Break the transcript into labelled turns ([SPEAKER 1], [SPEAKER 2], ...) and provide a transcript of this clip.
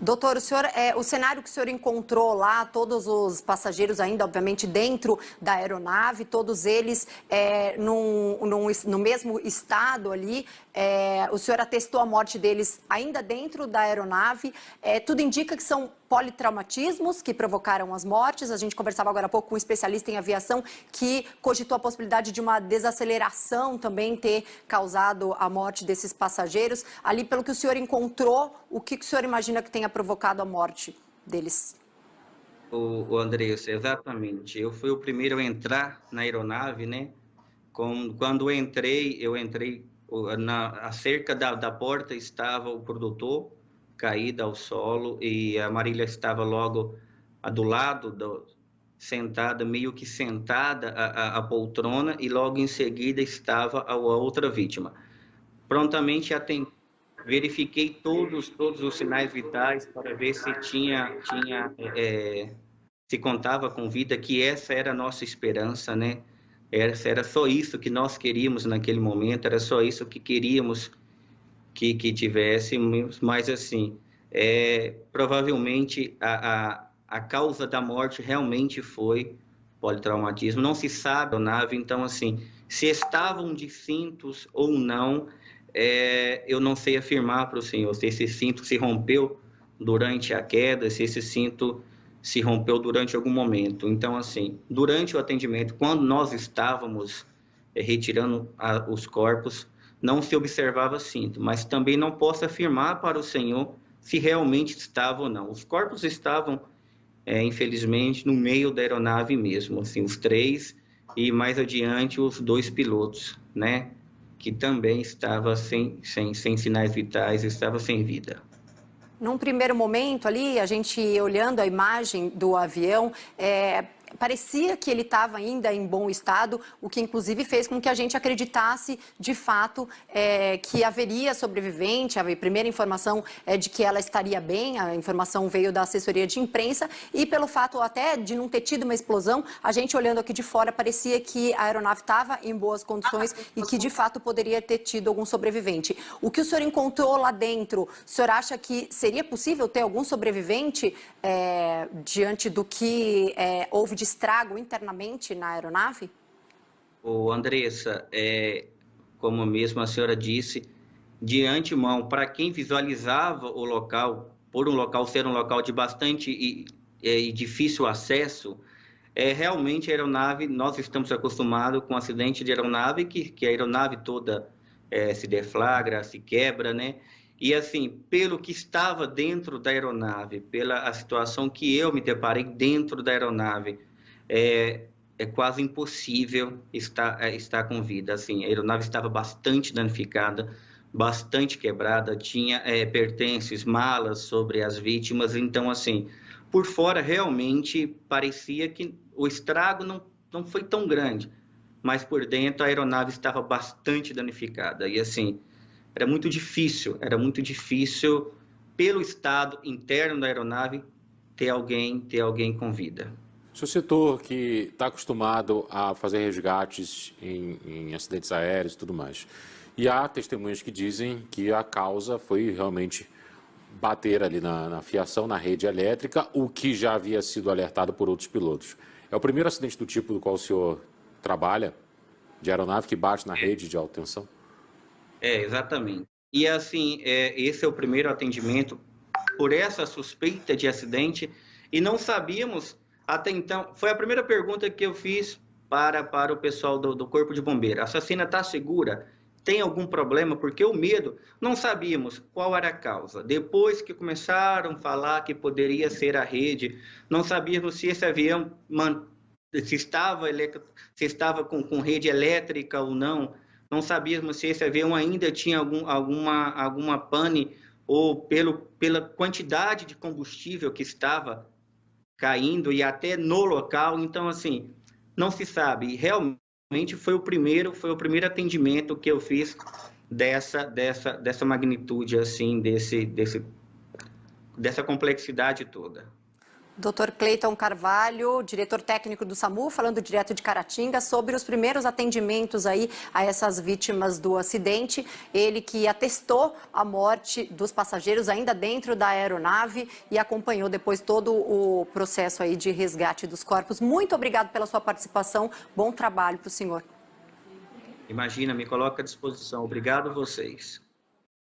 [SPEAKER 1] Doutor, o cenário que o senhor encontrou lá, todos os passageiros ainda, obviamente, dentro da aeronave, todos eles no mesmo estado ali, o senhor atestou a morte deles ainda dentro da aeronave, tudo indica que são politraumatismos que provocaram as mortes. A gente conversava agora há pouco com um especialista em aviação que cogitou a possibilidade de uma desaceleração também ter causado a morte desses passageiros. Ali, pelo que o senhor encontrou, o que o senhor imagina que tenha provocado a morte deles?
[SPEAKER 2] O Andressa, exatamente. Eu fui o primeiro a entrar na aeronave, né? Quando eu entrei acerca da porta estava o produtor caído ao solo e a Marília estava logo do lado, sentada, meio que sentada a poltrona, e logo em seguida estava a outra vítima. Prontamente verifiquei todos os sinais vitais para ver se se contava com vida, que essa era a nossa esperança, né? Era só isso que nós queríamos naquele momento, era só isso que queríamos que tivéssemos, mas assim, provavelmente a causa da morte realmente foi politraumatismo. Não se sabe a nave, então assim, se estavam de cintos ou não, eu não sei afirmar para o senhor se esse cinto se rompeu durante a queda, se esse cinto se rompeu durante algum momento. Então, assim, durante o atendimento, quando nós estávamos retirando os corpos, não se observava cinto, mas também não posso afirmar para o senhor se realmente estava ou não. Os corpos estavam, infelizmente, no meio da aeronave mesmo, assim, os três, e mais adiante os dois pilotos, né, que também estava sem sinais vitais, estava sem vida.
[SPEAKER 1] Num primeiro momento ali, a gente olhando a imagem do avião, parecia que ele estava ainda em bom estado, o que inclusive fez com que a gente acreditasse de fato que haveria sobrevivente. A primeira informação é de que ela estaria bem, a informação veio da assessoria de imprensa, e pelo fato até de não ter tido uma explosão, a gente olhando aqui de fora parecia que a aeronave estava em boas condições e que de fato poderia ter tido algum sobrevivente. O que o senhor encontrou lá dentro, o senhor acha que seria possível ter algum sobrevivente diante do que houve de estrago internamente na aeronave?
[SPEAKER 2] Andressa, como mesmo a senhora disse, de antemão, para quem visualizava o local, por um local ser um local de bastante e difícil acesso, realmente a aeronave, nós estamos acostumados com acidente de aeronave, que a aeronave toda se deflagra, se quebra, né? E assim, pelo que estava dentro da aeronave, pela a situação que eu me deparei dentro da aeronave, é quase impossível estar com vida. Assim, a aeronave estava bastante danificada, bastante quebrada, tinha pertences, malas sobre as vítimas. Então, assim, por fora realmente parecia que o estrago não foi tão grande, mas por dentro a aeronave estava bastante danificada. E assim, era muito difícil pelo estado interno da aeronave ter alguém com vida.
[SPEAKER 3] O senhor citou que está acostumado a fazer resgates em acidentes aéreos e tudo mais. E há testemunhas que dizem que a causa foi realmente bater ali na fiação, na rede elétrica, o que já havia sido alertado por outros pilotos. É o primeiro acidente do tipo do qual o senhor trabalha, de aeronave que bate na rede de alta tensão?
[SPEAKER 2] Exatamente. E assim, esse é o primeiro atendimento por essa suspeita de acidente, e não sabíamos até então. Foi a primeira pergunta que eu fiz para o pessoal do Corpo de Bombeiro. A assassina está segura? Tem algum problema? Porque o medo, não sabíamos qual era a causa. Depois que começaram a falar que poderia ser a rede, não sabíamos se esse avião se estava com rede elétrica ou não. Não sabíamos se esse avião ainda tinha alguma pane, ou pela quantidade de combustível que estava caindo e até no local. Então, assim, não se sabe. Realmente foi o primeiro atendimento que eu fiz dessa magnitude, assim, dessa complexidade toda.
[SPEAKER 1] Dr. Cleiton Carvalho, diretor técnico do SAMU, falando direto de Caratinga sobre os primeiros atendimentos aí a essas vítimas do acidente. Ele que atestou a morte dos passageiros ainda dentro da aeronave e acompanhou depois todo o processo aí de resgate dos corpos. Muito obrigado pela sua participação. Bom trabalho para o senhor.
[SPEAKER 2] Imagina, me coloca à disposição. Obrigado a vocês.